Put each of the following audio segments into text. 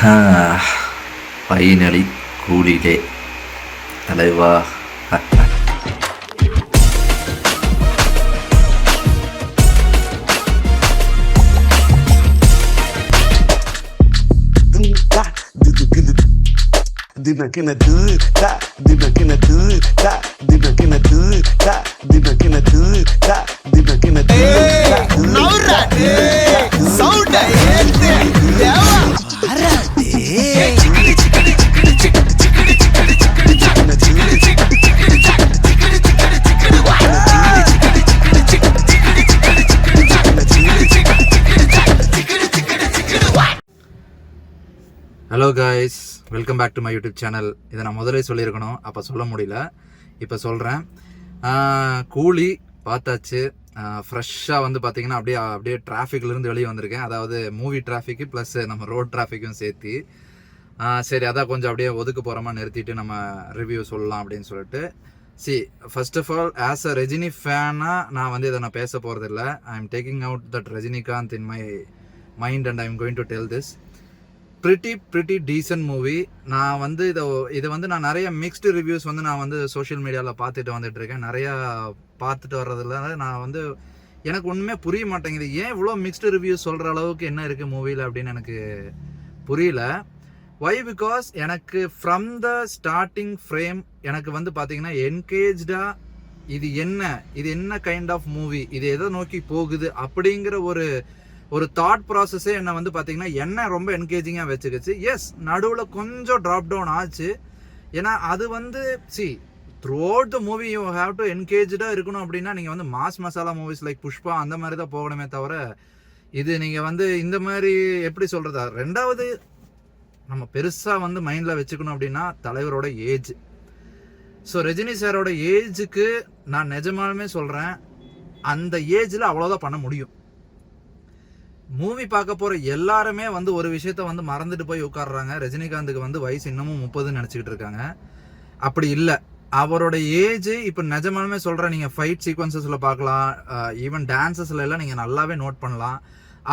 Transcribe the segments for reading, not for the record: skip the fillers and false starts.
Finally கூலிடே தலைவா. Hello guys, welcome back to my YouTube channel. இதை நான் முதலே சொல்லியிருக்கணும், அப்போ சொல்ல முடியல, இப்போ சொல்கிறேன். கூலி பார்த்தாச்சு. ஃப்ரெஷ்ஷாக வந்து பார்த்தீங்கன்னா அப்படியே டிராஃபிக்லேருந்து வெளியே வந்திருக்கேன். அதாவது மூவி டிராஃபிக்கு ப்ளஸ் நம்ம ரோட் டிராஃபிக்கும் சேர்த்து. சரி, அதான் கொஞ்சம் அப்படியே ஒதுக்க போகிறோமா நிறுத்திட்டு நம்ம ரிவ்யூ சொல்லலாம் அப்படின்னு சொல்லிட்டு. First of all, as a Rajini ஃபேனாக நான் வந்து இதை நான் பேச போகிறதில்ல. I am taking out that Rajinikanth in my mind and I am going to tell this. pretty decent movie. நான் வந்து இதை வந்து நான் நிறைய மிக்ஸ்டு ரிவ்யூஸ் வந்து நான் வந்து சோஷியல் மீடியாவில் பார்த்துட்டு வந்துட்டு இருக்கேன். நிறையா பார்த்துட்டு வர்றதில்ல. நான் வந்து எனக்கு ஒன்றுமே புரிய மாட்டேங்குது, ஏன் இவ்வளோ மிக்ஸ்டு ரிவ்யூஸ் சொல்கிற அளவுக்கு என்ன இருக்குது மூவியில் அப்படின்னு எனக்கு புரியல. வை? பிகாஸ் எனக்கு ஃப்ரம் த ஸ்டார்டிங் ஃப்ரேம் எனக்கு வந்து பார்த்தீங்கன்னா என்கேஜ்டாக இது என்ன கைண்ட் ஆஃப் மூவி, இது எதை நோக்கி போகுது அப்படிங்கிற ஒரு தாட் ப்ராசஸே என்னை வந்து பார்த்தீங்கன்னா என்ன ரொம்ப என்கேஜிங்காக வச்சுக்கிச்சு. எஸ், நடுவில் கொஞ்சம் ட்ராப் டவுன் ஆச்சு. ஏன்னா அது வந்து throughout the movie you have to டு என்கேஜாக இருக்கணும். அப்படின்னா நீங்கள் வந்து mass masala movies like Pushpa அந்த மாதிரி தான் போகணுமே தவிர, இது நீங்கள் வந்து இந்த மாதிரி எப்படி சொல்கிறதா. ரெண்டாவது, நம்ம பெருசாக வந்து மைண்டில் வச்சுக்கணும் அப்படின்னா தலைவரோட ஏஜ். ஸோ ரஜினி சாரோட ஏஜுக்கு நான் நிஜமாலுமே சொல்கிறேன், அந்த ஏஜில் அவ்வளோதான் பண்ண முடியும். மூவி பார்க்க போகிற எல்லாருமே வந்து ஒரு விஷயத்த வந்து மறந்துட்டு போய் உட்காடுறாங்க. ரஜினிகாந்துக்கு வந்து வயசு இன்னமும் 30 நினச்சிக்கிட்டு இருக்காங்க. அப்படி இல்லை, அவரோட ஏஜ் இப்போ நிஜமாலுமே சொல்கிறேன். நீங்கள் ஃபைட் சீக்வன்சஸில் பார்க்கலாம், ஈவன் டான்ஸஸில் எல்லாம் நீங்கள் நல்லாவே நோட் பண்ணலாம்.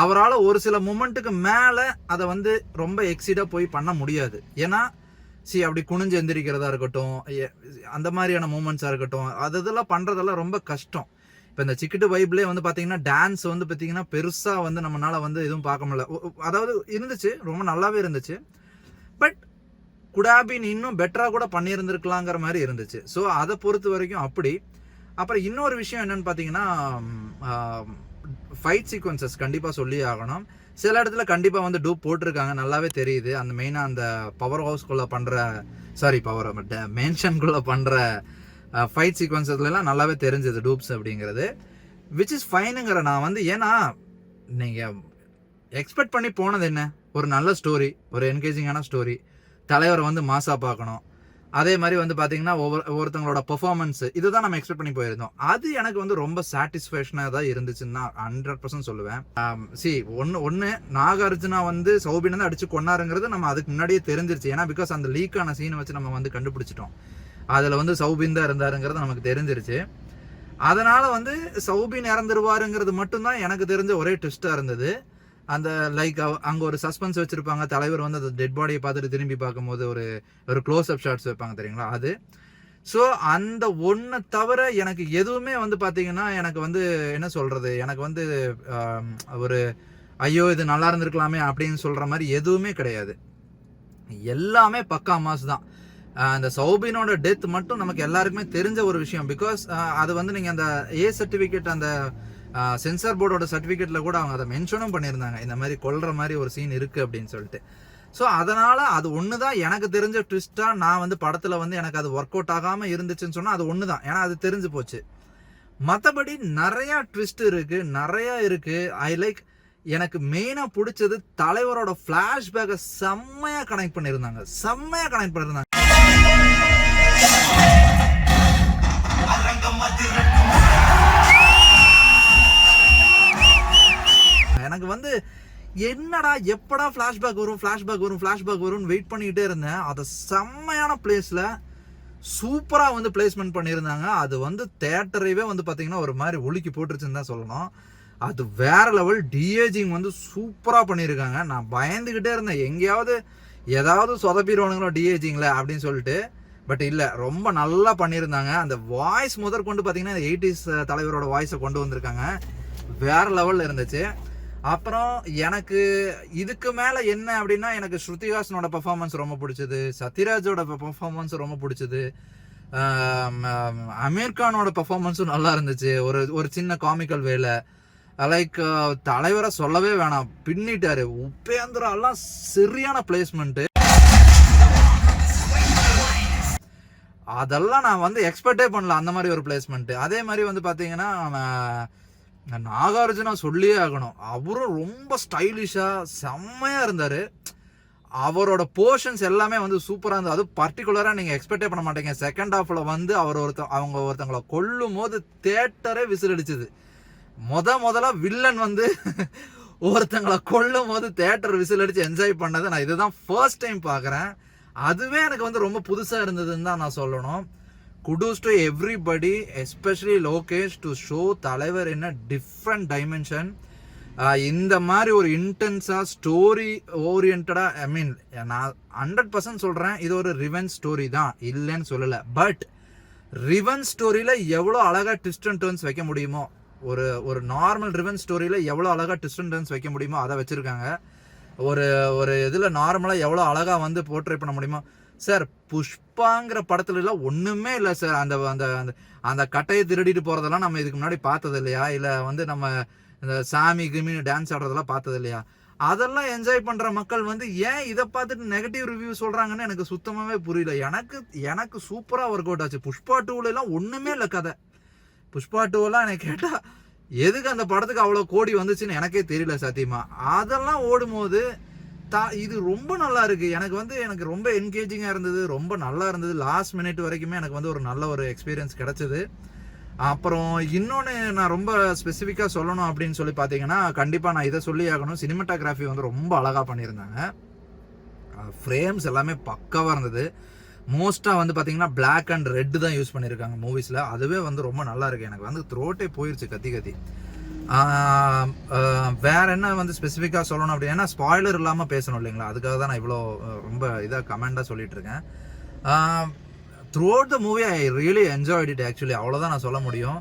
அவரால் ஒரு சில மூமெண்ட்டுக்கு மேலே அதை வந்து ரொம்ப எக்ஸிடாக போய் பண்ண முடியாது. ஏன்னா அப்படி குனிஞ்சு எந்திரிக்கிறதா இருக்கட்டும், அந்த மாதிரியான மூமெண்ட்ஸாக இருக்கட்டும், அதெல்லாம் பண்ணுறதெல்லாம் ரொம்ப கஷ்டம். இப்போ இந்த சிக்கிட்டு வைப்லேயே வந்து பார்த்தீங்கன்னா டான்ஸ் வந்து பார்த்தீங்கன்னா பெருசாக வந்து நம்மளால வந்து எதுவும் பார்க்க முடியல. அதாவது இருந்துச்சு, ரொம்ப நல்லாவே இருந்துச்சு, பட் குடாபின் இன்னும் பெட்டராக கூட பண்ணியிருந்துருக்கலாங்கிற மாதிரி இருந்துச்சு. ஸோ அதை பொறுத்த வரைக்கும் அப்படி. அப்புறம் இன்னொரு விஷயம் என்னன்னு பார்த்தீங்கன்னா, ஃபைட் சீக்வன்சஸ் கண்டிப்பாக சொல்லி ஆகணும். சில இடத்துல கண்டிப்பாக வந்து டூப் போட்டிருக்காங்க, நல்லாவே தெரியுது. அந்த மெயினாக அந்த பவர் ஹவுஸ்குள்ளே பண்ணுற மேன்ஷனுக்குள்ளே பண்ணுற ஃபைட் சீக்வன்சஸ்லாம் நல்லாவே தெரிஞ்சது டூப்ஸ் அப்படிங்கிறது, விச் இஸ் ஃபைனுங்கிற நான் வந்து. ஏன்னா நீங்கள் எக்ஸ்பெக்ட் பண்ணி போனது என்ன, ஒரு நல்ல ஸ்டோரி, ஒரு என்கேஜிங்கான ஸ்டோரி, தலைவரை வந்து மாசா பார்க்கணும், அதே மாதிரி வந்து பார்த்தீங்கன்னா ஒவ்வொருத்தங்களோட பெர்ஃபார்மன்ஸ், இதுதான் நம்ம எக்ஸ்பெக்ட் பண்ணி போயிருந்தோம். அது எனக்கு வந்து ரொம்ப சாட்டிஸ்ஃபேக்ஷனாக தான் இருந்துச்சுன்னு நான் 100% சொல்லுவேன். ஒன்று நாகார்ஜுனா வந்து சௌபினை தான் அடிச்சு கொண்டாருங்கிறது நம்ம அதுக்கு முன்னாடியே தெரிஞ்சிருச்சு. ஏன்னா பிகாஸ் அந்த லீக்கான சீனை வச்சு நம்ம வந்து கண்டுபிடிச்சிட்டோம். அதில் வந்து சௌபின் தான் இருந்தாருங்கிறது நமக்கு தெரிஞ்சிருச்சு. அதனால் வந்து சௌபின் இறந்துருவாருங்கிறது மட்டும்தான் எனக்கு தெரிஞ்ச ஒரே ட்விஸ்ட்டாக இருந்தது. அந்த லைக் அங்கே ஒரு சஸ்பென்ஸ் வச்சுருப்பாங்க, தலைவர் வந்து அந்த டெட் பாடியை பார்த்துட்டு திரும்பி பார்க்கும்போது ஒரு க்ளோஸ் அப் ஷாட்ஸ் வைப்பாங்க தெரியுங்களா, அது. ஸோ அந்த ஒன்றை தவிர எனக்கு எதுவுமே வந்து பார்த்தீங்கன்னா எனக்கு வந்து என்ன சொல்கிறது, எனக்கு வந்து ஒரு ஐயோ இது நல்லா இருந்திருக்கலாமே அப்படின்னு சொல்கிற மாதிரி எதுவுமே கிடையாது. எல்லாமே பக்கா மாஸ் தான். அந்த சௌபினோட டெத் மட்டும் நமக்கு எல்லாருக்குமே தெரிஞ்ச ஒரு விஷயம். பிகாஸ் அது வந்து நீங்கள் அந்த சர்டிஃபிகேட், அந்த சென்சார் போர்டோட சர்டிஃபிகேட்டில் கூட அவங்க அதை மென்ஷனும் பண்ணியிருந்தாங்க, இந்த மாதிரி கொல்ற மாதிரி ஒரு சீன் இருக்குது அப்படின்னு சொல்லிட்டு. ஸோ அதனால் அது ஒன்று தான் எனக்கு தெரிஞ்ச ட்விஸ்ட்டாக நான் வந்து படத்தில் வந்து எனக்கு அது ஒர்க் அவுட் ஆகாமல் இருந்துச்சுன்னு சொன்னால் அது ஒன்று தான். ஏன்னா அது தெரிஞ்சு போச்சு. மற்றபடி நிறையா ட்விஸ்ட் இருக்குது, நிறையா இருக்குது. ஐ லைக், எனக்கு மெயினாக பிடிச்சது தலைவரோட ஃப்ளாஷ்பேக்கை செம்மையாக கனெக்ட் பண்ணியிருந்தாங்க. எனக்கு வந்து என்னடா எப்படா ஃப்ளாஷ்பேக் வரும் வெயிட் பண்ணிக்கிட்டே இருந்தேன். அதை செம்மையான பிளேஸில் சூப்பராக வந்து பிளேஸ்மெண்ட் பண்ணியிருந்தாங்க. அது வந்து தேட்டரைவே வந்து பார்த்தீங்கன்னா ஒரு மாதிரி ஒழுக்கி போட்டுருச்சுன்னு தான் சொல்லணும். அது வேற லெவல். டிஏஜிங் வந்து சூப்பராக பண்ணியிருக்காங்க. நான் பயந்துக்கிட்டே இருந்தேன் எங்கேயாவது ஏதாவது சொதப்பிடுவானுங்களோ டிஏஜிங்கில் அப்படின்னு சொல்லிட்டு. பட் இல்லை, ரொம்ப நல்லா பண்ணியிருந்தாங்க. அந்த வாய்ஸ் முதற்கொண்டு பார்த்தீங்கன்னா 80s தலைவரோட வாய்ஸை கொண்டு வந்திருக்காங்க. வேற லெவலில் இருந்துச்சு. அப்புறம் எனக்கு இதுக்கு மேலே என்ன அப்படின்னா, எனக்கு ஸ்ருதிஹாசனோட பெர்ஃபார்மன்ஸ் ரொம்ப பிடிச்சது, சத்யராஜோட பெர்ஃபார்மன்ஸ் ரொம்ப பிடிச்சது, அமீர் கானோட பெர்ஃபார்மன்ஸும் நல்லா இருந்துச்சு. ஒரு சின்ன காமிக்கல் வேலை. லைக் தலைவரை சொல்லவே வேணாம், பின்னிட்டாரு. உபேந்திரா எல்லாம் சரியான பிளேஸ்மெண்ட்டு. அதெல்லாம் நான் வந்து எக்ஸ்பெக்டே பண்ணல, அந்த மாதிரி ஒரு பிளேஸ்மெண்ட். அதே மாதிரி வந்து பார்த்தீங்கன்னா நாகார்ஜுனா சொல்லியே ஆகணும். அவரும் ரொம்ப ஸ்டைலிஷாக செம்மையாக இருந்தார். அவரோட போர்ஷன்ஸ் எல்லாமே வந்து சூப்பராக இருந்தது. அது பர்டிகுலராக நீங்கள் எக்ஸ்பெக்டே பண்ண மாட்டீங்க. செகண்ட் ஹாஃபில் வந்து அவங்க ஒருத்தவங்களை கொல்லும் போது தேட்டரே விசில் அடிச்சுது. முதல்ல வில்லன் வந்து ஒருத்தங்களை கொல்லும் போது தேட்டர் விசில் அடித்து என்ஜாய் பண்ணதை நான் இதுதான் ஃபர்ஸ்ட் டைம் பார்க்குறேன். அதுவே எனக்கு வந்து ரொம்ப புதுசாக இருந்ததுன்னு தான் நான் சொல்லணும். Kudos to everybody, especially Lokesh, to show தலைவர் என்ன டிஃப்ரெண்ட் டைமென்ஷன். இந்த மாதிரி ஒரு இன்டென்ஸாக ஸ்டோரி ஓரியன்டாக, ஐ மீன் நான் 100% சொல்கிறேன், இது ஒரு ரிவெஞ்ச் ஸ்டோரி தான், இல்லைன்னு சொல்லலை. பட் ரிவெஞ்ச் ஸ்டோரியில் எவ்வளோ அழகாக ட்விஸ்ட் அண்ட் டர்ன்ஸ் வைக்க முடியுமோ, ஒரு நார்மல் ரிவெஞ்ச் ஸ்டோரியில் எவ்வளோ அழகாக ட்விஸ்ட் அண்ட் டர்ன்ஸ் வைக்க முடியுமோ அதை வச்சுருக்காங்க. ஒரு இதில் நார்மலாக எவ்வளோ அழகாக வந்து போர்ட்ரே பண்ண முடியுமோ. சார், புஷ்பாங்கிற படத்துலலாம் ஒன்றுமே இல்லை சார். அந்த அந்த அந்த கட்டையை திருடிட்டு போகிறதெல்லாம் நம்ம இதுக்கு முன்னாடி பார்த்தது இல்லையா? இல்லை வந்து நம்ம இந்த சாமி கிமின்னு டான்ஸ் ஆடுறதெல்லாம் பார்த்தது இல்லையா? அதெல்லாம் என்ஜாய் பண்ணுற மக்கள் வந்து ஏன் இதை பார்த்துட்டு நெகட்டிவ் ரிவ்யூ சொல்கிறாங்கன்னு எனக்கு சுத்தமாகவே புரியல. எனக்கு சூப்பராக ஒர்க் அவுட் ஆச்சு. புஷ்பா 2லாம் ஒன்றுமே இல்லை கதை. புஷ்பா 2லாம் எனக்கு கேட்டால் எதுக்கு அந்த படத்துக்கு அவ்வளோ கோடி வந்துச்சுன்னு எனக்கே தெரியல சத்தியமா. அதெல்லாம் ஓடும்போது இது ரொம்ப நல்லா இருக்கு. எனக்கு ரொம்ப என்கேஜிங்காக இருந்தது, ரொம்ப நல்லா இருந்தது. லாஸ்ட் மினிட் வரைக்குமே எனக்கு வந்து ஒரு நல்ல ஒரு எக்ஸ்பீரியன்ஸ் கிடைச்சது. அப்புறம் இன்னொன்று நான் ரொம்ப ஸ்பெசிஃபிக்காக சொல்லணும் அப்படின்னு சொல்லி பார்த்தீங்கன்னா, கண்டிப்பாக நான் இதை சொல்லி ஆகணும். சினிமாட்டோகிராஃபி வந்து ரொம்ப அழகாக பண்ணியிருந்தாங்க. ஃப்ரேம்ஸ் எல்லாமே பக்காவாக இருந்தது. மோஸ்ட்டாக வந்து பார்த்தீங்கன்னா பிளாக் அண்ட் ரெட் தான் யூஸ் பண்ணியிருக்காங்க மூவிஸில். அதுவே வந்து ரொம்ப நல்லா இருக்குது. எனக்கு வந்து த்ரோட்டே போயிடுச்சு கத்தி. வேற என்ன வந்து ஸ்பெசிஃபிக்காக சொல்லணும் அப்படி, ஏன்னா ஸ்பாய்லர் இல்லாமல் பேசணும் இல்லைங்களா? அதுக்காக தான் நான் இவ்வளோ ரொம்ப இதாக கமெண்டாக சொல்லிட்டு இருக்கேன். Through the movie movie I really enjoyed it actually. அவ்வளோதான் நான் சொல்ல முடியும்.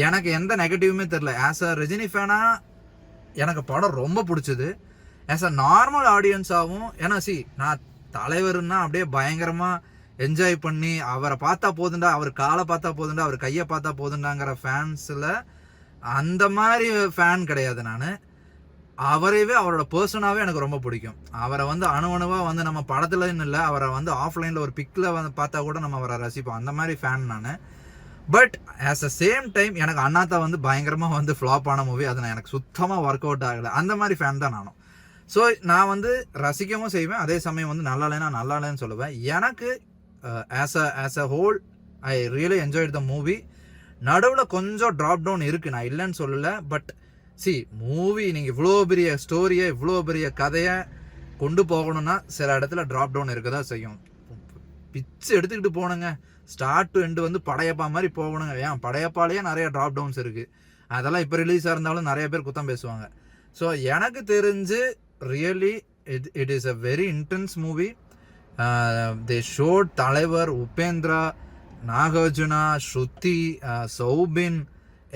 எனக்கு எந்த நெகட்டிவுமே தெரில. ஆஸ் அ ரஜினி ஃபேனாக எனக்கு படம் ரொம்ப பிடிச்சது. ஆஸ் அ நார்மல் ஆடியன்ஸாகவும், ஏன்னா நான் தலைவர்னா அப்படியே பயங்கரமாக என்ஜாய் பண்ணி அவரை பார்த்தா போதுண்டா, அவர் காலை பார்த்தா போதுண்டா, அவர் கையை பார்த்தா போதுண்டாங்கிற ஃபேன்ஸில் அந்த மாதிரி ஃபேன் கிடையாது நான். அவரையே அவரோட பர்சனாகவே எனக்கு ரொம்ப பிடிக்கும். அவரை வந்து அணுவணுவாக வந்து நம்ம படத்துலன்னு இல்லை, அவரை வந்து ஆஃப்லைனில் ஒரு பிக்கில் வந்து பார்த்தா கூட நம்ம அவரை ரசிப்போம். அந்த மாதிரி ஃபேன் நான். But as a same time எனக்கு அண்ணாத்தா வந்து பயங்கரமாக வந்து ஃப்ளாப் ஆன மூவி. அது எனக்கு சுத்தமாக ஒர்க் அவுட் ஆகலை. அந்த மாதிரி ஃபேன் தான் நானும். ஸோ நான் வந்து ரசிக்கவும் செய்வேன், அதே சமயம் வந்து நல்லா இல்லைன்னு சொல்லுவேன். எனக்கு as a whole I really enjoyed the movie. நடுவில் கொஞ்சம் ட்ராப் டவுன் இருக்குது, நான் இல்லைன்னு சொல்லலை. பட் மூவி நீங்கள் இவ்வளோ பெரிய ஸ்டோரியை, இவ்வளோ பெரிய கதையை கொண்டு போகணும்னா சில இடத்துல ட்ராப் டவுன் இருக்க தான் செய்யும். பிச்சு எடுத்துக்கிட்டு போகணுங்க, ஸ்டார்ட் டு எண்டு வந்து படையப்பா மாதிரி போகணுங்க. ஏன் படையப்பாலேயே நிறைய ட்ராப் டவுன்ஸ் இருக்குது. அதெல்லாம் இப்போ ரிலீஸாக இருந்தாலும் நிறைய பேர் குத்தம் பேசுவாங்க. ஸோ எனக்கு தெரிஞ்சு really it is a very intense movie. They shot தலைவர், Upendra, Nagarjuna, Shruti, Soubin,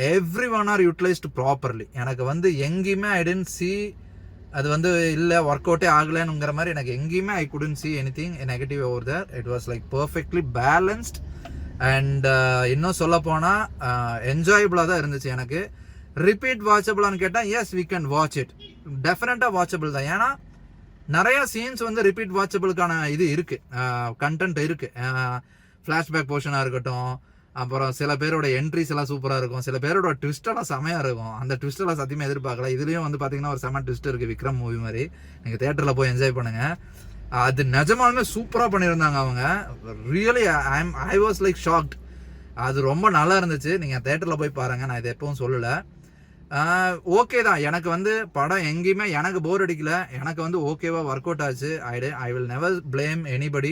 everyone are utilised properly. எனக்கு வந்து எங்கேயுமே ஐ டென்ட் சி அது வந்து இல்லை ஒர்க் அவுட்டே ஆகலைன்னுங்கிற மாதிரி எனக்கு எங்கேயுமே I couldn't see anything negative over there. It was like perfectly balanced and இன்னும் சொல்ல போனால் என்ஜாயபிளாக தான் இருந்துச்சு. எனக்கு ரிப்பீட் வாட்சபிளான்னு கேட்டால் yes we can watch it, டெஃபினட்டாக வாட்சபிள் தான். ஏன்னா நிறையா சீன்ஸ் வந்து ரிப்பீட் வாட்சபிளுக்கான இது இருக்குது, கண்டென்ட் இருக்குது. ஃப்ளாஷ்பேக் போர்ஷனாக இருக்கட்டும், அப்புறம் சில பேரோட என்ட்ரிஸ் எல்லாம் சூப்பராக இருக்கும், சில பேரோட ட்விஸ்டெல்லாம் செமையாக இருக்கும். அந்த ட்விஸ்டெல்லாம் சத்தியமாக எதிர்பார்க்கல. இதுலேயும் வந்து பார்த்தீங்கன்னா ஒரு செம ட்விஸ்ட் இருக்குது, விக்ரம் மூவி மாதிரி. நீங்கள் தேட்டரில் போய் என்ஜாய் பண்ணுங்கள். அது நிஜமாலுமே சூப்பராக பண்ணியிருந்தாங்க அவங்க. Really I was like shocked. அது ரொம்ப நல்லா இருந்துச்சு. நீங்கள் தேட்டரில் போய் பாருங்கள், நான் இதை எப்பவும் சொல்லலை. ஓகே தான், எனக்கு வந்து படம் எங்கேயுமே எனக்கு போர் அடிக்கல. எனக்கு வந்து ஓகேவா ஒர்க் அவுட் ஆச்சு. I will never blame anybody.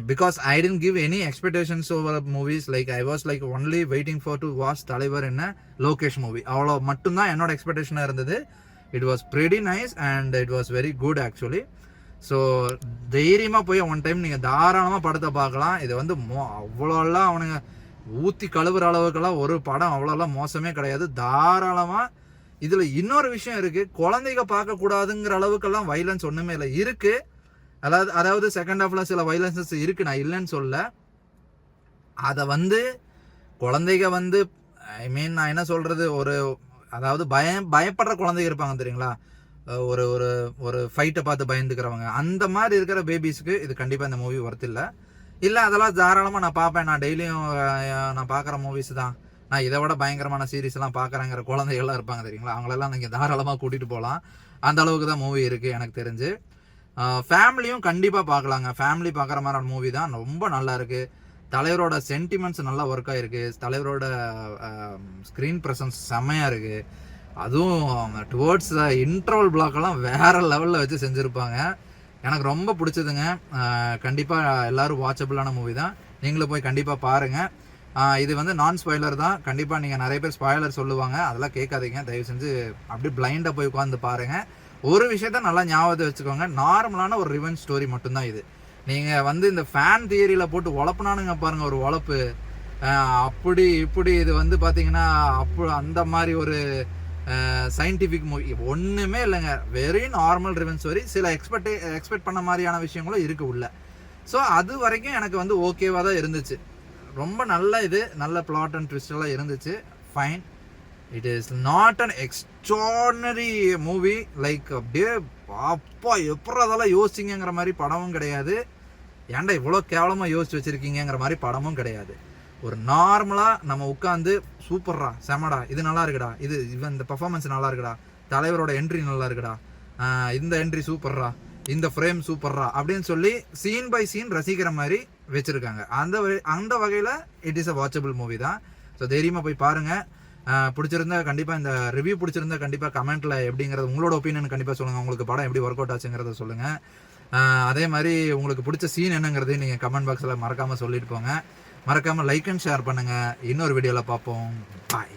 because I didn't give any expectations over movies. Like I was like only waiting for to watch தலைவர் என்ன லோகேஷ் மூவி, அவ்வளோ மட்டும்தான் என்னோட எக்ஸ்பெக்டேஷனாக இருந்தது. It was pretty nice and it was very good actually. So தைரியமாக போய் one time நீங்கள் தாராளமாக படத்தை பார்க்கலாம். இது வந்து அவ்வளோலாம் அவனுங்க ஊற்றி கழுவுற அளவுக்கெல்லாம் ஒரு படம் அவ்வளோலாம் மோசமே கிடையாது. தாராளமாக இதில் இன்னொரு விஷயம் இருக்குது, குழந்தைங்க பார்க்கக்கூடாதுங்கிற அளவுக்கெல்லாம் வைலன்ஸ் ஒன்றுமே இல்லை இருக்குது. அதாவது செகண்ட் ஹாஃப்ல சில வைலன்சஸ் இருக்கு, நான் இல்லைன்னு சொல்ல. அதை வந்து குழந்தைங்க வந்து ஐ மீன் நான் என்ன சொல்றது, ஒரு அதாவது பயப்படுற குழந்தைங்க இருப்பாங்க தெரியுங்களா, ஒரு ஒரு ஒரு ஃபைட்டை பார்த்து பயந்துக்கிறவங்க, அந்த மாதிரி இருக்கிற பேபிஸ்க்கு இது கண்டிப்பாக இந்த மூவி ஒர்த் இல்லை அதெல்லாம் தாராளமாக நான் பார்ப்பேன், நான் டெய்லியும் நான் பார்க்குற மூவிஸ் தான், நான் இதை விட பயங்கரமான சீரீஸ்லாம் பார்க்குறேங்கிற குழந்தைகள்லாம் இருப்பாங்க தெரியுங்களா, அவங்களெல்லாம் நீங்கள் தாராளமாக கூட்டிகிட்டு போகலாம். அந்த அளவுக்கு தான் மூவி இருக்குது எனக்கு தெரிஞ்சு. ஃபேமிலியும் கண்டிப்பாக பார்க்கலாங்க, ஃபேமிலி பார்க்குற மாதிரியான மூவி தான், ரொம்ப நல்லா இருக்குது. தலைவரோட சென்டிமெண்ட்ஸ் நல்லா ஒர்க் ஆகிருக்கு, தலைவரோட ஸ்க்ரீன் ப்ரெசன்ஸ் செம்மையாக இருக்குது. அதுவும் டுவர்ட்ஸ் இன்டர்வல் பிளாக்கெல்லாம் வேறு லெவலில் வச்சு செஞ்சுருப்பாங்க. எனக்கு ரொம்ப பிடிச்சதுங்க. கண்டிப்பாக எல்லோரும் வாட்சபிளான மூவி தான், நீங்களும் போய் கண்டிப்பாக பாருங்கள். இது வந்து நான் ஸ்பாய்லர் தான், கண்டிப்பாக நீங்கள் நிறைய பேர் ஸ்பாய்லர் சொல்லுவாங்க, அதெல்லாம் கேட்காதீங்க, தயவு செஞ்சு அப்படியே பிளைண்டாக போய் உட்காந்து பாருங்கள். ஒரு விஷயத்த நல்லா ஞாபகத்தை வச்சுக்கோங்க, நார்மலான ஒரு ரிவெஞ்ச் ஸ்டோரி மட்டும்தான் இது. நீங்கள் வந்து இந்த ஃபேன் தியரியில் போட்டு உழப்புனானுங்க பாருங்கள் ஒரு உழப்பு, அப்படி இப்படி இது வந்து பார்த்தீங்கன்னா அந்த மாதிரி ஒரு சயின்டிஃபிக் மூவி ஒன்றுமே இல்லைங்க, வெரி நார்மல் ரிவெஞ்ச் ஸ்டோரி. சில எக்ஸ்பெக்ட் பண்ண மாதிரியான விஷயங்களும் இருக்குது உள்ள. ஸோ அது வரைக்கும் எனக்கு வந்து ஓகேவாக தான் இருந்துச்சு, ரொம்ப நல்ல இது, நல்ல பிளாட் அண்ட் ட்விஸ்ட் எல்லாம் இருந்துச்சு, fine. It is not an extraordinary movie, like அப்படியே அப்பா எப்படி அதெல்லாம் யோசிச்சிங்கிற மாதிரி படமும் கிடையாது, ஏன்டா இவ்வளோ கேவலமாக யோசிச்சு வச்சுருக்கீங்கிற மாதிரி படமும் கிடையாது. ஒரு நார்மலாக நம்ம உட்காந்து சூப்பர்ரா செமடா இது நல்லா இருக்குடா, இவன் இந்த பர்ஃபார்மன்ஸ் நல்லா இருக்குடா, தலைவரோட என்ட்ரி நல்லா இருக்குடா, இந்த என்ட்ரி சூப்பர்ரா, இந்த ஃப்ரேம் சூப்பர்ரா அப்படின்னு சொல்லி சீன் பை சீன் ரசிக்கிற மாதிரி வச்சுருக்காங்க. அந்த வகையில் it is a watchable movie தான். ஸோ தைரியமாக போய் பாருங்கள். பிடிச்சிருந்தா கண்டிப்பாக இந்த ரிவ்யூ பிடிச்சிருந்தா கண்டிப்பாக கமெண்ட்டில் எப்படிங்கிறது உங்களோட ஒப்பீனியன் கண்டிப்பாக சொல்லுங்கள், உங்களுக்கு படம் எப்படி ஒர்க் அவுட் ஆச்சுங்கிறத சொல்லுங்கள். அதே மாதிரி உங்களுக்கு பிடிச்ச சீன் என்னங்கிறதையும் நீங்கள் கமெண்ட் பாக்ஸில் மறக்காமல் சொல்லிட்டு போங்க. மறக்காமல் லைக் அண்ட் ஷேர் பண்ணுங்கள். இன்னொரு வீடியோவில் பார்ப்போம். பாய்.